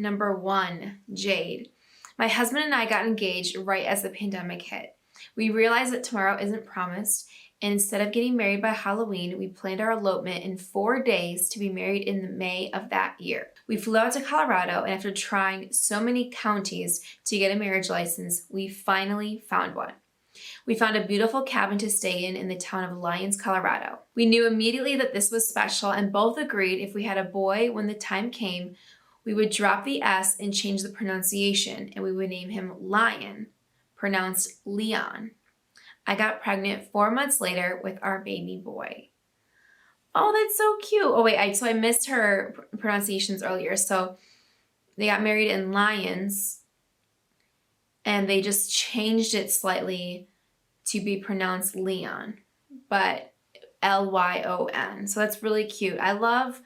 Number 1, Jade. My husband and I got engaged right as the pandemic hit. We realized that tomorrow isn't promised, and instead of getting married by Halloween, we planned our elopement in 4 days to be married in May of that year. We flew out to Colorado, and after trying so many counties to get a marriage license, we finally found one. We found a beautiful cabin to stay in the town of Lyons, Colorado. We knew immediately that this was special and both agreed if we had a boy when the time came, we would drop the S and change the pronunciation, and we would name him Lion, pronounced Leon. I got pregnant 4 months later with our baby boy. Oh, that's so cute. Oh, wait, so I missed her pronunciations earlier. So they got married in Lyons, and they just changed it slightly to be pronounced Leon, but Lyon. So that's really cute. I love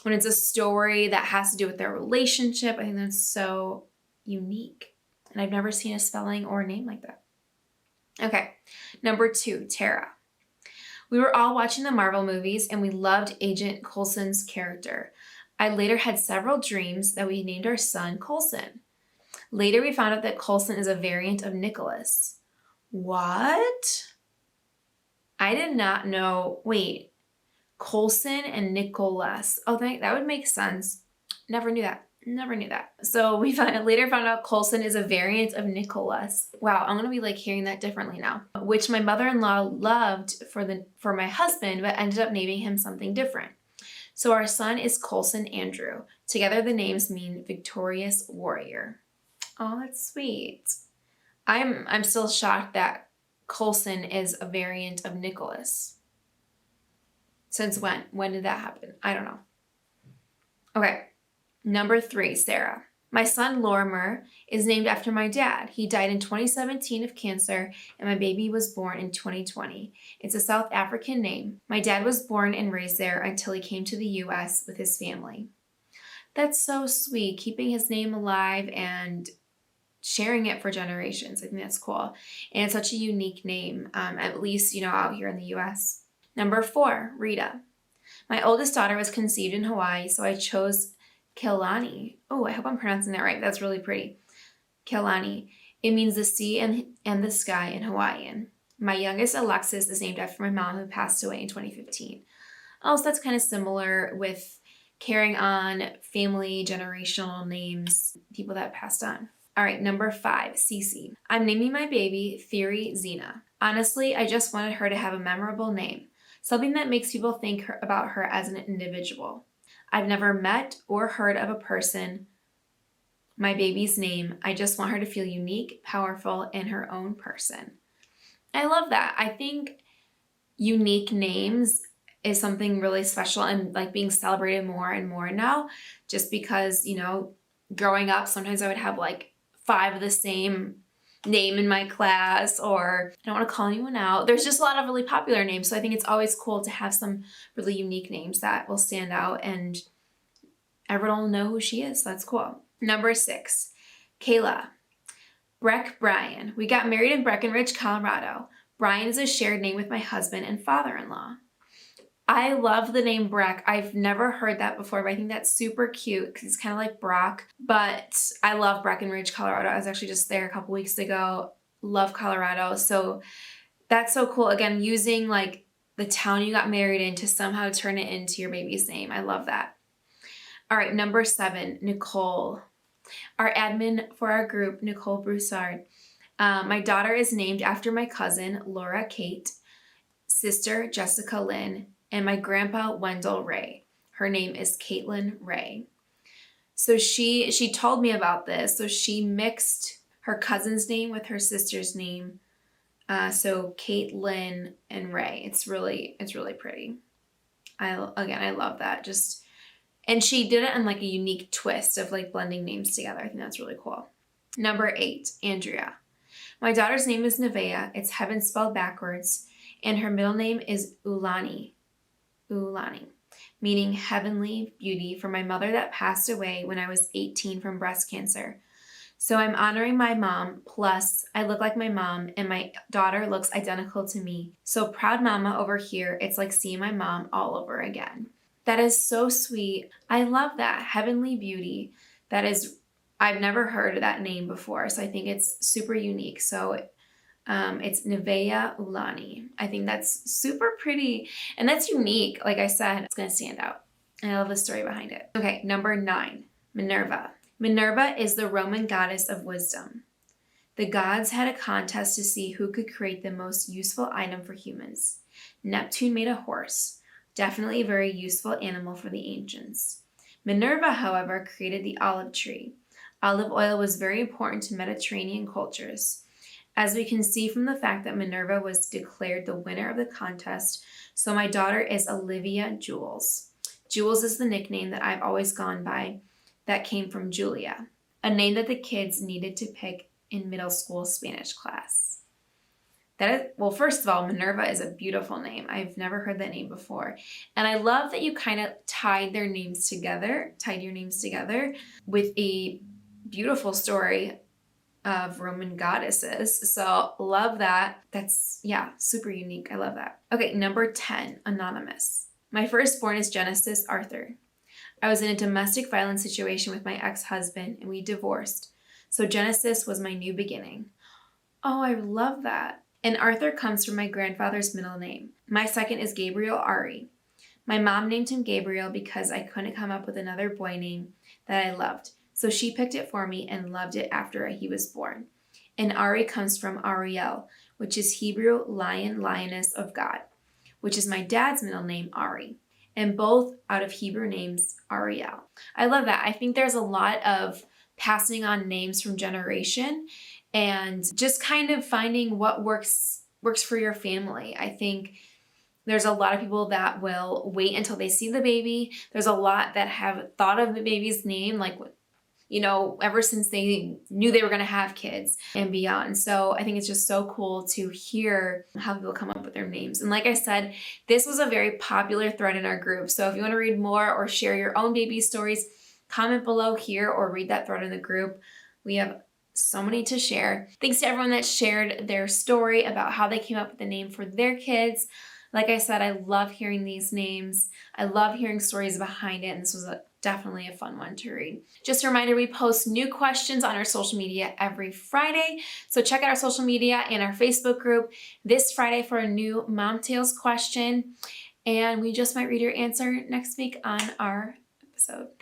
when it's a story that has to do with their relationship. I think that's so unique. And I've never seen a spelling or a name like that. Okay, number 2, Tara. We were all watching the Marvel movies and we loved Agent Coulson's character. I later had several dreams that we named our son Coulson. Later we found out that Coulson is a variant of Nicholas. What? I did not know. Wait, Coulson and Nicholas. Oh, that would make sense. Never knew that. So we later found out Coulson is a variant of Nicholas. Wow, I'm gonna be like hearing that differently now. Which my mother-in-law loved for my husband, but ended up naming him something different. So our son is Coulson Andrew. Together the names mean victorious warrior. Oh, that's sweet. I'm still shocked that Coulson is a variant of Nicholas. Since when? When did that happen? I don't know. Okay. Number 3, Sarah. My son Lorimer is named after my dad. He died in 2017 of cancer, and my baby was born in 2020. It's a South African name. My dad was born and raised there until he came to the U.S. with his family. That's so sweet, keeping his name alive and sharing it for generations. I think that's cool. And it's such a unique name, at least, out here in the U.S. Number 4, Rita. My oldest daughter was conceived in Hawaii, so I chose Kelani. Oh, I hope I'm pronouncing that right. That's really pretty. Kelani. It means the sea and the sky in Hawaiian. My youngest, Alexis, is named after my mom who passed away in 2015. Also, that's kind of similar with carrying on family generational names, people that passed on. All right, number 5, Cece. I'm naming my baby Theory Xena. Honestly, I just wanted her to have a memorable name, something that makes people think about her as an individual. I've never met or heard of a person, my baby's name. I just want her to feel unique, powerful, and her own person. I love that. I think unique names is something really special and like being celebrated more and more now, just because, growing up, sometimes I would have like 5 of the same name in my class, or I don't want to call anyone out. There's just a lot of really popular names. So I think it's always cool to have some really unique names that will stand out and everyone will know who she is. So that's cool. Number 6, Kayla. Breck Bryan. We got married in Breckenridge, Colorado. Bryan is a shared name with my husband and father-in-law. I love the name Breck. I've never heard that before, but I think that's super cute because it's kind of like Brock. But I love Breckenridge, Colorado. I was actually just there a couple weeks ago. Love Colorado. So that's so cool. Again, using like the town you got married in to somehow turn it into your baby's name. I love that. All right, number 7, Nicole. Our admin for our group, Nicole Broussard. My daughter is named after my cousin, Laura Kate, sister, Jessica Lynn, and my grandpa, Wendell Ray. Her name is Caitlin Ray. So she told me about this. So she mixed her cousin's name with her sister's name. So Caitlin and Ray. It's really pretty. I love that. And she did it in like a unique twist of like blending names together. I think that's really cool. Number 8, Andrea. My daughter's name is Nevaeh. It's heaven spelled backwards. And her middle name is Ulani, meaning heavenly beauty, for my mother that passed away when I was 18 from breast cancer. So I'm honoring my mom, plus I look like my mom and my daughter looks identical to me. So proud mama over here. It's like seeing my mom all over again. That is so sweet. I love that. Heavenly beauty. That is, I've never heard that name before, so I think it's super unique. So it's Nevea Ulani. I think that's super pretty and that's unique. Like I said, it's going to stand out. And I love the story behind it. Okay, number 9, Minerva. Minerva is the Roman goddess of wisdom. The gods had a contest to see who could create the most useful item for humans. Neptune made a horse, definitely a very useful animal for the ancients. Minerva, however, created the olive tree. Olive oil was very important to Mediterranean cultures. As we can see from the fact that Minerva was declared the winner of the contest, so my daughter is Olivia Jules. Jules is the nickname that I've always gone by that came from Julia, a name that the kids needed to pick in middle school Spanish class. Well, first of all, Minerva is a beautiful name. I've never heard that name before. And I love that you kind of tied your names together with a beautiful story of Roman goddesses. So love that. That's, yeah, super unique. I love that. Okay, number 10, anonymous. My firstborn is Genesis Arthur. I was in a domestic violence situation with my ex-husband and we divorced. So Genesis was my new beginning. Oh, I love that. And Arthur comes from my grandfather's middle name. My second is Gabriel Ari. My mom named him Gabriel because I couldn't come up with another boy name that I loved. So she picked it for me and loved it after he was born. And Ari comes from Ariel, which is Hebrew lion, lioness of God, which is my dad's middle name, Ari. And both out of Hebrew names, Ariel. I love that. I think there's a lot of passing on names from generation and just kind of finding what works for your family. I think there's a lot of people that will wait until they see the baby. There's a lot that have thought of the baby's name, like, you know, ever since they knew they were going to have kids and beyond. So I think it's just so cool to hear how people come up with their names. And like I said, this was a very popular thread in our group. So if you want to read more or share your own baby stories, comment below here or read that thread in the group. We have so many to share. Thanks to everyone that shared their story about how they came up with the name for their kids. Like I said, I love hearing these names. I love hearing stories behind it, and this was definitely a fun one to read. Just a reminder, we post new questions on our social media every Friday, so check out our social media and our Facebook group this Friday for a new MomTales question, and we just might read your answer next week on our episode.